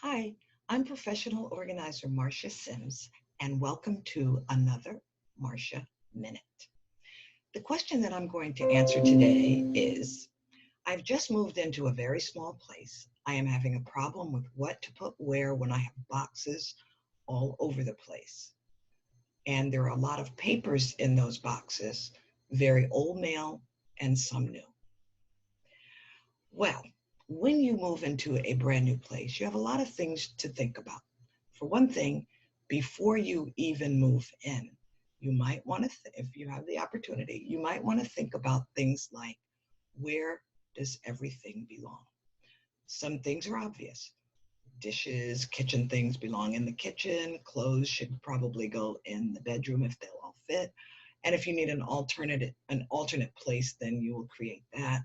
Hi, I'm professional organizer Marsha Sims, and welcome to another Marsha Minute. The question that I'm going to answer today is, I've just moved into a very small place. I am having a problem with what to put where when I have boxes all over the place. And there are a lot of papers in those boxes, very old mail and some new. Well, when you move into a brand new place, you have a lot of things to think about. For one thing, before you even move in, you might want to, if you have the opportunity, you might want to think about things like, where does everything belong? Some things are obvious. Dishes, kitchen things belong in the kitchen. Clothes should probably go in the bedroom if they'll all fit. And if you need an alternate place, then you will create that.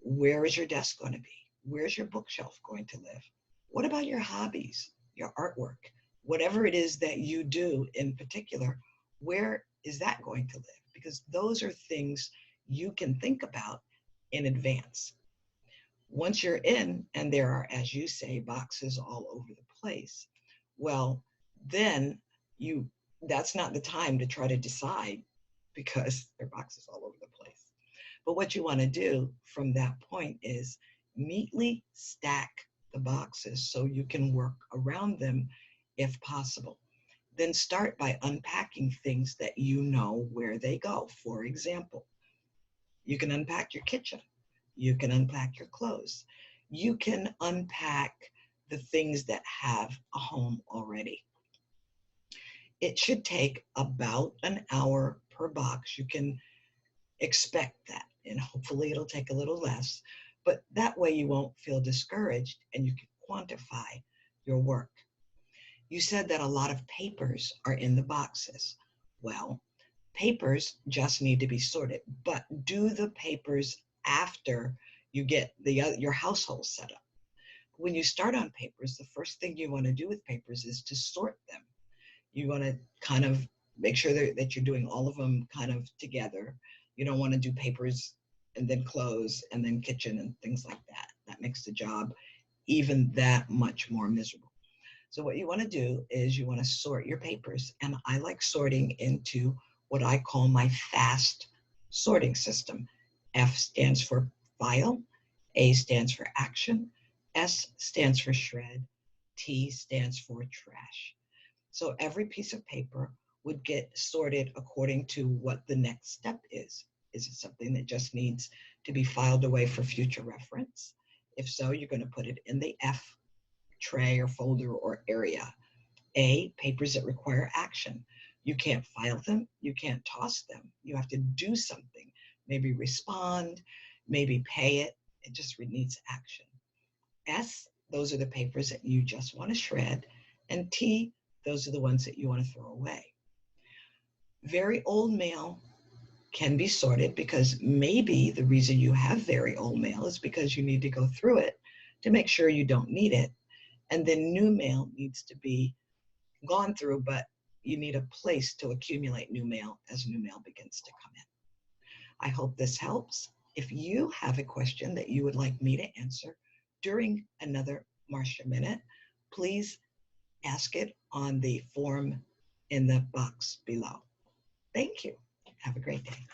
Where is your desk going to be? Where's your bookshelf going to live? What about your hobbies, your artwork? Whatever it is that you do in particular, where is that going to live? Because those are things you can think about in advance. Once you're in, and there are, as you say, boxes all over the place, well, then that's not the time to try to decide because there are boxes all over the place. But what you want to do from that point is neatly stack the boxes so you can work around them if possible. Then start by unpacking things that you know where they go. For example, you can unpack your kitchen. You can unpack your clothes. You can unpack the things that have a home already. It should take about an hour per box. You can expect that, and hopefully it'll take a little less, but that way you won't feel discouraged and you can quantify your work. You said that a lot of papers are in the boxes. Well, papers just need to be sorted, but do the papers after you get your household set up. When you start on papers, the first thing you want to do with papers is to sort them. You want to kind of make sure that you're doing all of them kind of together. You don't want to do papers and then clothes and then kitchen and things like that. That makes the job even that much more miserable. So what you want to do is you want to sort your papers. And I like sorting into what I call my fast sorting system. F stands for file, A stands for action, S stands for shred, T stands for trash. So every piece of paper would get sorted according to what the next step is. Is it something that just needs to be filed away for future reference? If so, you're going to put it in the F tray or folder or area. A, papers that require action. You can't file them. You can't toss them. You have to do something. Maybe respond, maybe pay it. It just needs action. S, those are the papers that you just want to shred. And T, those are the ones that you want to throw away. Very old mail can be sorted because maybe the reason you have very old mail is because you need to go through it to make sure you don't need it. And then new mail needs to be gone through, but you need a place to accumulate new mail as new mail begins to come in. I hope this helps. If you have a question that you would like me to answer during another Marsha Minute, please ask it on the form in the box below. Thank you. Have a great day.